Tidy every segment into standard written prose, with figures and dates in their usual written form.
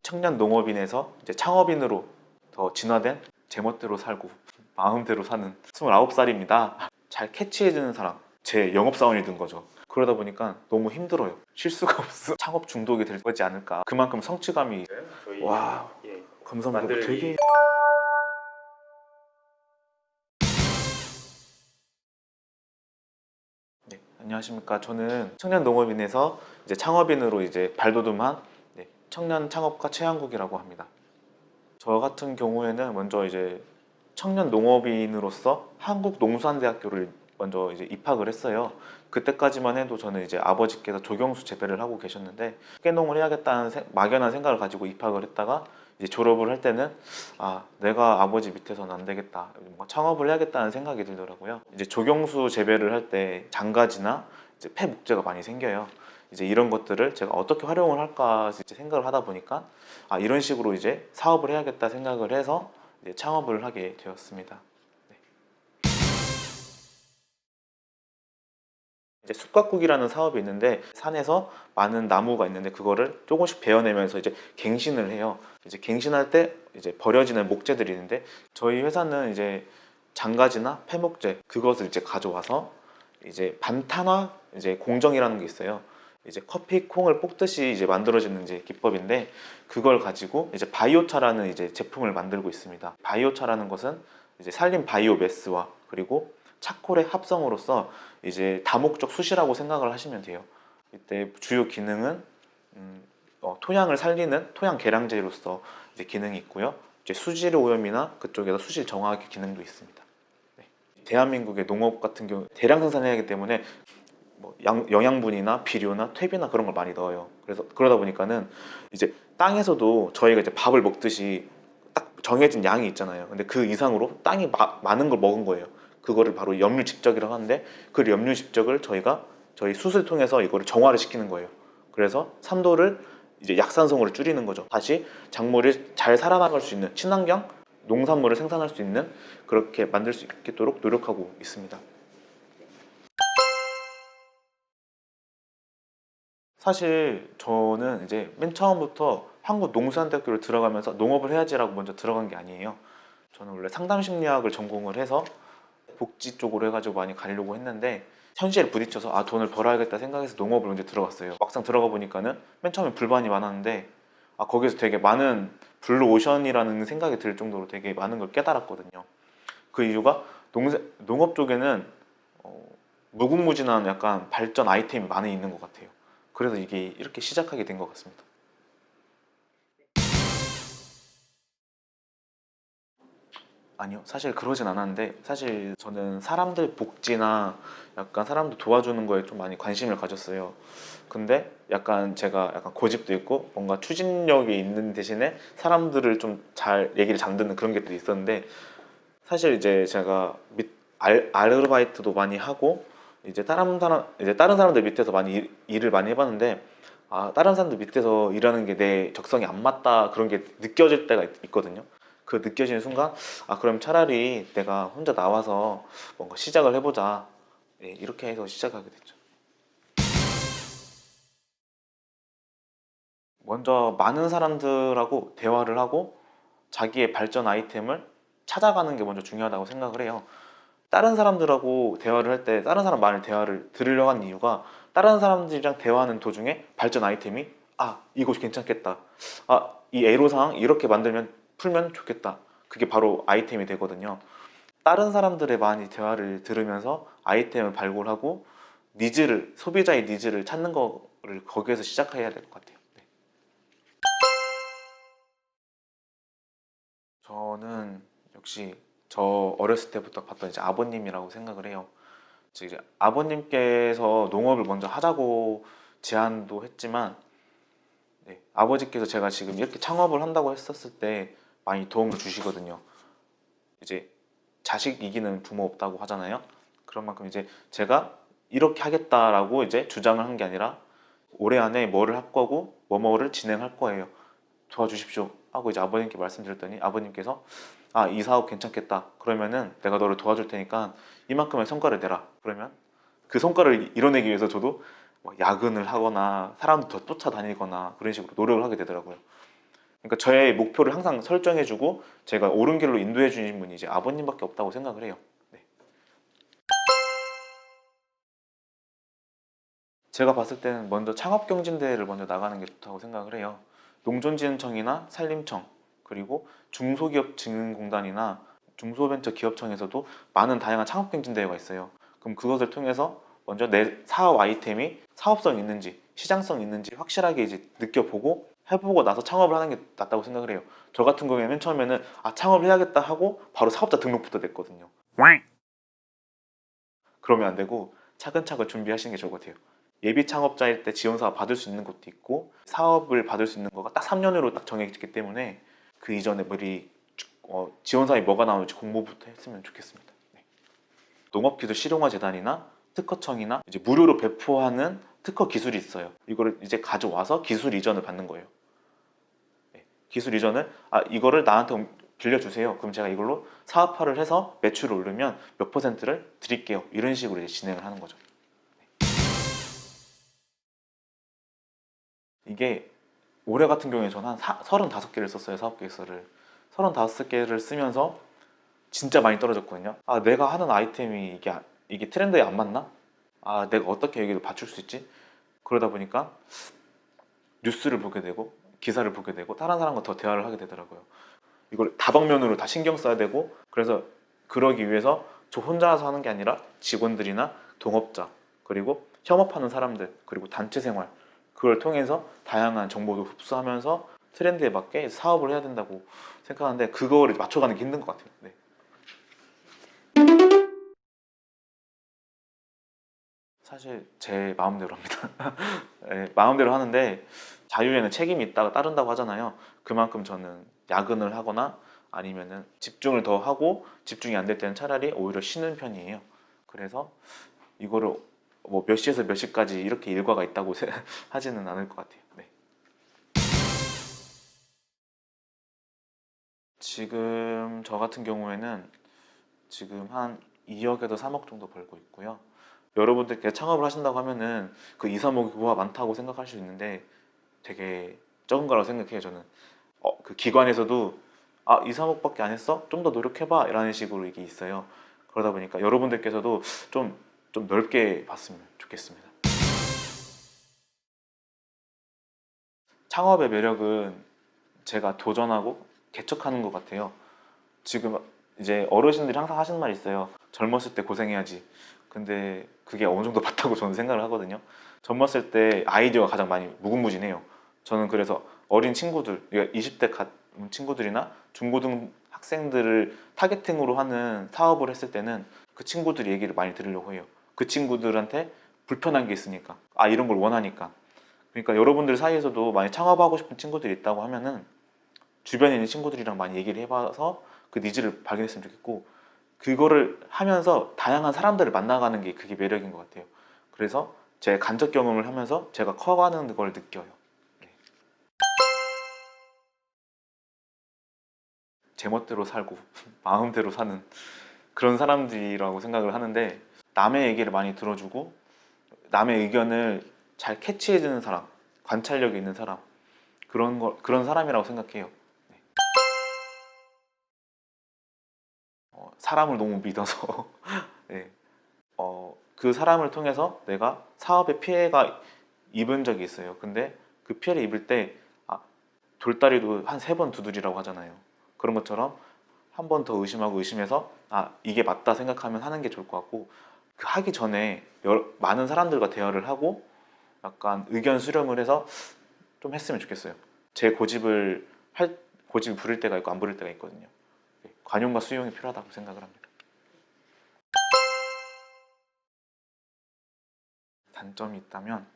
청년 농업인에서 이제 창업인으로 더 진화된 제멋대로 살고 마음대로 사는 29살입니다. 잘 캐치해주는 사람, 제 영업사원이 된 거죠. 그러다 보니까 너무 힘들어요. 쉴 수가 없어. 창업 중독이 될 거지 않을까. 그만큼 성취감이 와, 감사합니다. 되게 네, 안녕하십니까. 저는 청년 농업인에서 이제 창업인으로 이제 발돋움한 청년 창업가 최한국이라고 합니다. 저 같은 경우에는 먼저 이제 청년 농업인으로서 한국농수산대학교를 먼저 이제 입학을 했어요. 그때까지만 해도 저는 이제 아버지께서 조경수 재배를 하고 계셨는데 깨농을 해야겠다는 막연한 생각을 가지고 입학을 했다가 이제 졸업을 할 때는 아, 내가 아버지 밑에서는 안 되겠다, 뭔가 창업을 해야겠다는 생각이 들더라고요. 이제 조경수 재배를 할 때 장가지나 이제 폐목재가 많이 생겨요. 이제 이런 것들을 제가 어떻게 활용을 할까 이제 생각을 하다 보니까 아, 이런 식으로 이제 사업을 해야겠다 생각을 해서 이제 창업을 하게 되었습니다. 네. 이제 숲가꾸기라는 사업이 있는데 산에서 많은 나무가 있는데 그거를 조금씩 베어내면서 이제 갱신을 해요. 이제 갱신할 때 이제 버려지는 목재들이 있는데 저희 회사는 이제 장가지나 폐목재 그것을 이제 가져와서 이제 반탄화 이제 공정이라는 게 있어요. 이제 커피 콩을 볶듯이 이제 만들어지는 이제 기법인데 그걸 가지고 이제 바이오차라는 이제 제품을 만들고 있습니다. 바이오차라는 것은 이제 산림 바이오매스와 그리고 차콜의 합성으로서 이제 다목적 숯이라고 생각을 하시면 돼요. 이때 주요 기능은 토양을 살리는 토양 계량제로서 이제 기능이 있고요. 이제 수질 오염이나 그쪽에서 수질 정화기 기능도 있습니다. 네. 대한민국의 농업 같은 경우 대량 생산해야 하기 때문에 뭐 영양분이나 비료나 퇴비나 그런 걸 많이 넣어요. 그래서 그러다 보니까는 이제 땅에서도 저희가 이제 밥을 먹듯이 딱 정해진 양이 있잖아요. 근데 그 이상으로 땅이 많은 걸 먹은 거예요. 그거를 바로 염류집적이라고 하는데 그 염류집적을 저희가 저희 숯을 통해서 이거를 정화를 시키는 거예요. 그래서 산도를 이제 약산성으로 줄이는 거죠. 다시 작물이 잘 살아나갈 수 있는 친환경 농산물을 생산할 수 있는 그렇게 만들 수 있도록 노력하고 있습니다. 사실 저는 이제 맨 처음부터 한국농수산대학교를 들어가면서 농업을 해야지라고 먼저 들어간 게 아니에요. 저는 원래 상담심리학을 전공을 해서 복지 쪽으로 해가지고 많이 가려고 했는데 현실에 부딪혀서 아, 돈을 벌어야겠다 생각해서 농업을 먼저 들어갔어요. 막상 들어가 보니까는 맨 처음에 불만이 많았는데 아, 거기서 되게 많은 블루오션이라는 생각이 들 정도로 되게 많은 걸 깨달았거든요. 그 이유가 농업 쪽에는 어, 무궁무진한 약간 발전 아이템이 많이 있는 것 같아요. 그래서 이게 이렇게 시작하게 된 것 같습니다. 아니요, 사실 그러진 않았는데 사실 저는 사람들 복지나 약간 사람들 도와주는 거에 좀 많이 관심을 가졌어요. 근데 약간 제가 약간 고집도 있고 뭔가 추진력이 있는 대신에 사람들을 좀 잘 얘기를 잘 듣는 그런 게 또 있었는데 사실 이제 제가 아르바이트도 많이 하고 이제 다른 사람들 밑에서 많이 일을 많이 해봤는데 아, 다른 사람들 밑에서 일하는 게 내 적성이 안 맞다 그런 게 느껴질 때가 있거든요. 그 느껴지는 순간 아, 그럼 차라리 내가 혼자 나와서 뭔가 시작을 해보자. 예, 이렇게 해서 시작하게 됐죠. 먼저 많은 사람들하고 대화를 하고 자기의 발전 아이템을 찾아가는 게 먼저 중요하다고 생각을 해요. 다른 사람들하고 대화를 할 때 다른 사람 말 대화를 들으려고 하는 이유가 다른 사람들이랑 대화하는 도중에 발전 아이템이 아, 이거 괜찮겠다, 아, 이 애로사항 이렇게 만들면 풀면 좋겠다, 그게 바로 아이템이 되거든요. 다른 사람들의 많이 대화를 들으면서 아이템을 발굴하고 소비자의 니즈를 찾는 거를 거기에서 시작해야 될 것 같아요. 네. 저는 역시 저 어렸을 때부터 봤던 이제 아버님이라고 생각을 해요. 이제 아버님께서 농업을 먼저 하자고 제안도 했지만 네, 아버지께서 제가 지금 이렇게 창업을 한다고 했었을 때 많이 도움을 주시거든요. 이제 자식 이기는 부모 없다고 하잖아요. 그런 만큼 이제 제가 이렇게 하겠다라고 이제 주장을 한 게 아니라 올해 안에 뭐를 할 거고 뭐뭐를 진행할 거예요, 도와주십시오 하고 이제 아버님께 말씀드렸더니 아버님께서 아, 이 사업 괜찮겠다, 그러면은 내가 너를 도와줄 테니까 이만큼의 성과를 내라. 그러면 그 성과를 이뤄내기 위해서 저도 뭐 야근을 하거나 사람들 더 쫓아다니거나 그런 식으로 노력을 하게 되더라고요. 그러니까 저의 목표를 항상 설정해주고 제가 옳은 길로 인도해 주신 분이 이제 아버님밖에 없다고 생각을 해요. 네. 제가 봤을 때는 먼저 창업경진대회를 먼저 나가는 게 좋다고 생각을 해요. 농촌진흥청이나 산림청, 그리고 중소기업진흥공단이나 중소벤처기업청에서도 많은 다양한 창업경진대회가 있어요. 그럼 그것을 통해서 먼저 내 사업 아이템이 사업성 있는지 시장성 있는지 확실하게 이제 느껴보고 해보고 나서 창업을 하는 게 낫다고 생각을 해요. 저 같은 경우에는 맨 처음에는 창업을 해야겠다 하고 바로 사업자 등록부터 냈거든요. 그러면 안 되고 차근차근 준비하시는 게 좋을 것 같아요. 예비 창업자일 때 지원사업 받을 수 있는 것도 있고 사업을 받을 수 있는 거가 딱 3년으로 딱 정해졌기 때문에 그 이전에 미리 지원사업이 뭐가 나오는지 공부부터 했으면 좋겠습니다. 네. 농업기술 실용화재단이나 특허청이나 이제 무료로 배포하는 특허 기술이 있어요. 이거를 이제 가져와서 기술 이전을 받는 거예요. 네. 기술 이전을 이거를 나한테 빌려주세요. 그럼 제가 이걸로 사업화를 해서 매출을 오르면 몇 퍼센트를 드릴게요. 이런 식으로 이제 진행을 하는 거죠. 이게 올해 같은 경우에 저는 한 35개를 썼어요. 사업 계획서를 35개를 쓰면서 진짜 많이 떨어졌거든요. 내가 하는 아이템이 이게 트렌드에 안 맞나? 내가 어떻게 여기를 맞출 수 있지? 그러다 보니까 뉴스를 보게 되고 기사를 보게 되고 다른 사람과 더 대화를 하게 되더라고요. 이걸 다방면으로 다 신경 써야 되고, 그래서 그러기 위해서 저 혼자서 하는 게 아니라 직원들이나 동업자, 그리고 협업하는 사람들, 그리고 단체 생활, 그걸 통해서 다양한 정보도 흡수하면서 트렌드에 맞게 사업을 해야 된다고 생각하는데, 그거를 맞춰가는 게 힘든 것 같아요. 네. 사실 제 마음대로 합니다. 네, 마음대로 하는데 자유에는 책임이 있다가 따른다고 하잖아요. 그만큼 저는 야근을 하거나 아니면은 집중을 더 하고 집중이 안 될 때는 차라리 오히려 쉬는 편이에요. 그래서 이거를 뭐 몇 시에서 몇 시까지 이렇게 일과가 있다고 하지는 않을 것 같아요. 네. 지금 저 같은 경우에는 지금 한 2억에서 3억 정도 벌고 있고요. 여러분들께 창업을 하신다고 하면은 그 2, 3억이 와 많다고 생각할 수 있는데 되게 적은 거라고 생각해요. 저는 그 기관에서도 2, 3억밖에 안 했어? 좀 더 노력해봐 이라는 식으로 이게 있어요. 그러다 보니까 여러분들께서도 좀 넓게 봤으면 좋겠습니다. 창업의 매력은 제가 도전하고 개척하는 것 같아요. 지금 이제 어르신들이 항상 하시는 말이 있어요. 젊었을 때 고생해야지. 근데 그게 어느 정도 맞다고 저는 생각을 하거든요. 젊었을 때 아이디어가 가장 많이 무궁무진해요. 저는 그래서 어린 친구들, 그러니까 20대 친구들이나 중고등 학생들을 타겟팅으로 하는 사업을 했을 때는 그 친구들 얘기를 많이 들으려고 해요. 그 친구들한테 불편한 게 있으니까, 이런 걸 원하니까. 그러니까 여러분들 사이에서도 많이 창업하고 싶은 친구들이 있다고 하면은 주변에 있는 친구들이랑 많이 얘기를 해봐서 그 니즈를 발견했으면 좋겠고, 그거를 하면서 다양한 사람들을 만나가는 게 그게 매력인 것 같아요. 그래서 제 간접 경험을 하면서 제가 커가는 걸 느껴요. 네. 제멋대로 살고 마음대로 사는 그런 사람들이라고 생각을 하는데, 남의 얘기를 많이 들어주고 남의 의견을 잘 캐치해주는 사람, 관찰력이 있는 사람, 그런 사람이라고 생각해요. 네. 사람을 너무 믿어서 네. 그 사람을 통해서 내가 사업에 피해가 입은 적이 있어요. 근데 그 피해를 입을 때 돌다리도 한 3번 두드리라고 하잖아요. 그런 것처럼 한 번 더 의심하고 의심해서 이게 맞다 생각하면 하는 게 좋을 것 같고, 그 하기 전에 많은 사람들과 대화를 하고 약간 의견 수렴을 해서 좀 했으면 좋겠어요. 제 고집을 부릴 때가 있고 안 부릴 때가 있거든요. 네, 관용과 수용이 필요하다고 생각을 합니다. 단점이 있다면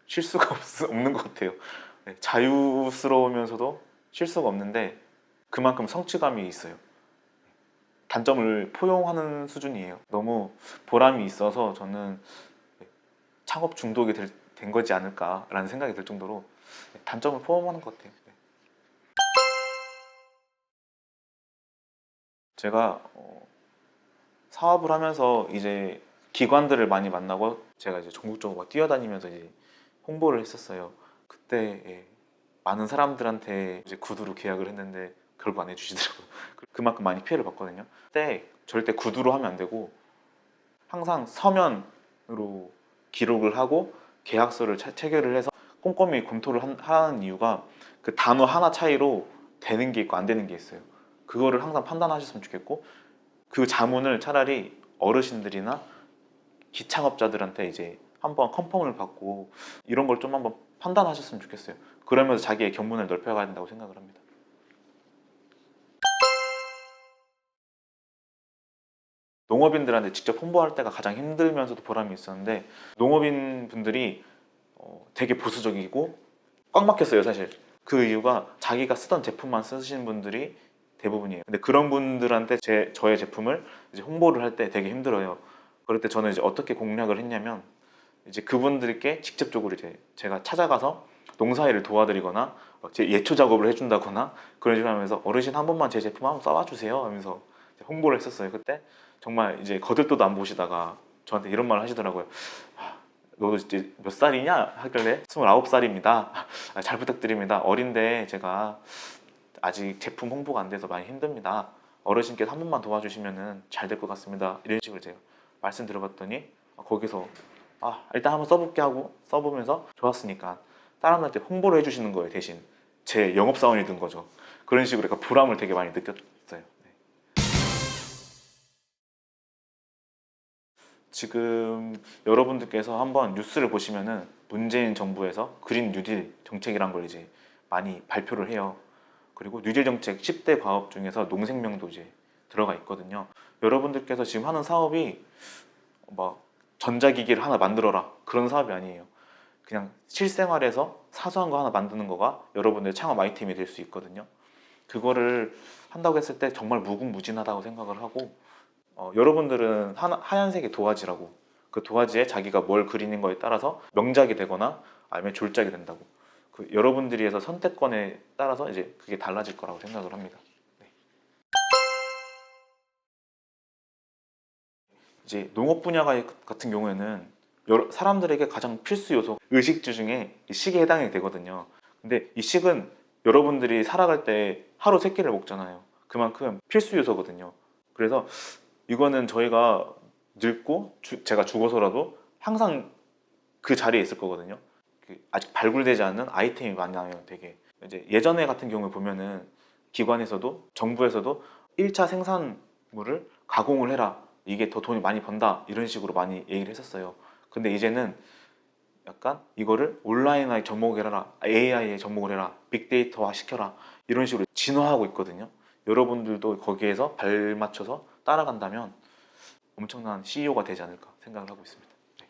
실수가 없는 것 같아요. 네, 자유스러우면서도 실수가 없는데 그만큼 성취감이 있어요. 단점을 포용하는 수준이에요. 너무 보람이 있어서 저는 창업 중독이 된 거지 않을까라는 생각이 들 정도로 단점을 포함하는 것 같아요. 네. 제가 사업을 하면서 이제 기관들을 많이 만나고 제가 이제 전국적으로 뛰어다니면서 이제 홍보를 했었어요. 그때 많은 사람들한테 이제 구두로 계약을 했는데 결국 안 해주시더라고요. 그만큼 많이 피해를 봤거든요. 그때 절대 구두로 하면 안 되고 항상 서면으로 기록을 하고 계약서를 체결을 해서 꼼꼼히 검토를 하는 이유가 그 단어 하나 차이로 되는 게 있고 안 되는 게 있어요. 그거를 항상 판단하셨으면 좋겠고, 그 자문을 차라리 어르신들이나 기창업자들한테 이제 한번 컨펌을 받고 이런 걸 좀 한번 판단하셨으면 좋겠어요. 그러면서 자기의 견문을 넓혀가야 된다고 생각을 합니다. 농업인들한테 직접 홍보할 때가 가장 힘들면서도 보람이 있었는데, 농업인 분들이 되게 보수적이고 꽉 막혔어요 사실. 그 이유가 자기가 쓰던 제품만 쓰시는 분들이 대부분이에요. 근데 그런 분들한테 저의 제품을 이제 홍보를 할 때 되게 힘들어요. 그럴 때 저는 이제 어떻게 공략을 했냐면, 이제 그분들께 직접적으로 이제 제가 찾아가서 농사일을 도와드리거나 제 예초 작업을 해준다거나 그런 식으로 하면서 어르신 한 번만 제 제품 한번 써봐 주세요 하면서 홍보를 했었어요. 그때 정말 이제 거들떠도 안 보시다가 저한테 이런 말을 하시더라고요. 너도 이제 몇 살이냐? 하길래 29살입니다. 잘 부탁드립니다. 어린데 제가 아직 제품 홍보가 안 돼서 많이 힘듭니다. 어르신께서 한 번만 도와주시면 잘 될 것 같습니다. 이런 식으로 제가 말씀드려봤더니 거기서 일단 한번 써볼게 하고 써보면서 좋았으니까 다른 분한테 홍보를 해주시는 거예요. 대신 제 영업사원이 된 거죠. 그런 식으로 약간 보람을 되게 많이 느꼈어요. 네. 지금 여러분들께서 한번 뉴스를 보시면은 문재인 정부에서 그린 뉴딜 정책이란 걸 이제 많이 발표를 해요. 그리고 뉴딜 정책 10대 과업 중에서 농생명도 이제 들어가 있거든요. 여러분들께서 지금 하는 사업이 뭐 전자기기를 하나 만들어라 그런 사업이 아니에요. 그냥 실생활에서 사소한 거 하나 만드는 거가 여러분들의 창업 아이템이 될 수 있거든요. 그거를 한다고 했을 때 정말 무궁무진하다고 생각을 하고, 여러분들은 하얀색의 도화지라고, 그 도화지에 자기가 뭘 그리는 거에 따라서 명작이 되거나 아니면 졸작이 된다고, 그 여러분들이 해서 선택권에 따라서 이제 그게 달라질 거라고 생각을 합니다. 네. 이제 농업 분야 같은 경우에는 사람들에게 가장 필수 요소, 의식주 중에 이 식에 해당이 되거든요. 근데 이 식은 여러분들이 살아갈 때 하루 세 끼를 먹잖아요. 그만큼 필수 요소거든요. 그래서 이거는 저희가 늙고 제가 죽어서라도 항상 그 자리에 있을 거거든요. 아직 발굴되지 않은 아이템이 많아요. 되게 이제 예전에 같은 경우에 보면은 기관에서도 정부에서도 1차 생산물을 가공을 해라, 이게 더 돈이 많이 번다, 이런 식으로 많이 얘기를 했었어요. 근데 이제는 약간 이거를 온라인에 접목을 해라, AI에 접목을 해라, 빅데이터화 시켜라, 이런 식으로 진화하고 있거든요. 여러분들도 거기에서 발맞춰서 따라간다면 엄청난 CEO가 되지 않을까 생각을 하고 있습니다. 네.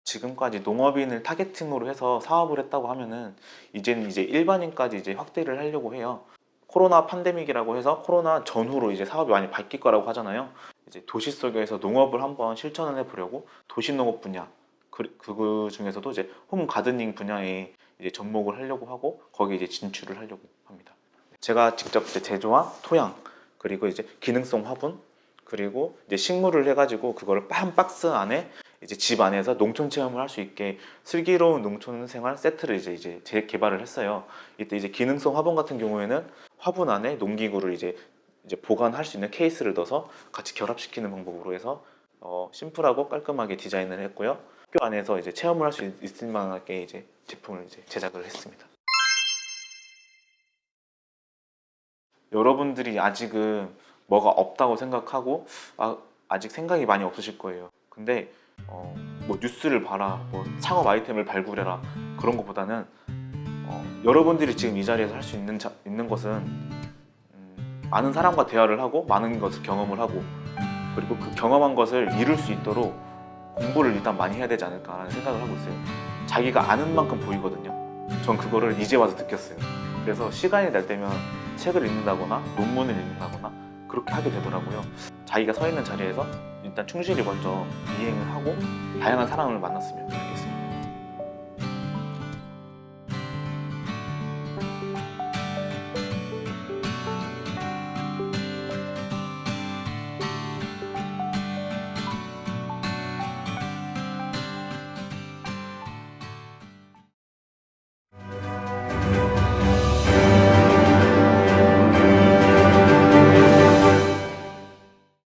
지금까지 농업인을 타겟팅으로 해서 사업을 했다고 하면은 이제는 이제 일반인까지 이제 확대를 하려고 해요. 코로나 팬데믹이라고 해서 코로나 전후로 이제 사업이 많이 바뀔 거라고 하잖아요. 이제 도시 속에서 농업을 한번 실천을 해보려고 도시농업 분야, 그 중에서도 이제 홈 가드닝 분야에 이제 접목을 하려고 하고 거기에 이제 진출을 하려고 합니다. 제가 직접 이제 제조와 토양, 그리고 이제 기능성 화분, 그리고 이제 식물을 해가지고 그걸 한 박스 안에 이제 집 안에서 농촌 체험을 할 수 있게 슬기로운 농촌 생활 세트를 이제 재개발을 했어요. 이때 이제 기능성 화분 같은 경우에는 화분 안에 농기구를 이제 보관할 수 있는 케이스를 넣어서 같이 결합시키는 방법으로 해서 심플하고 깔끔하게 디자인을 했고요. 학교 안에서 이제 체험을 할 수 있을 만하게 이제 제품을 이제 제작을 했습니다. 여러분들이 아직은 뭐가 없다고 생각하고 아직 생각이 많이 없으실 거예요. 근데 뭐 뉴스를 봐라, 뭐 창업 아이템을 발굴해라, 그런 것보다는 여러분들이 지금 이 자리에서 할 수 있는 것은 많은 사람과 대화를 하고 많은 것을 경험을 하고, 그리고 그 경험한 것을 이룰 수 있도록 공부를 일단 많이 해야 되지 않을까라는 생각을 하고 있어요. 자기가 아는 만큼 보이거든요. 전 그거를 이제 와서 느꼈어요. 그래서 시간이 날 때면 책을 읽는다거나 논문을 읽는다거나 그렇게 하게 되더라고요. 자기가 서 있는 자리에서 일단 충실히 먼저 이행을 하고 다양한 사람을 만났으면 좋겠어요.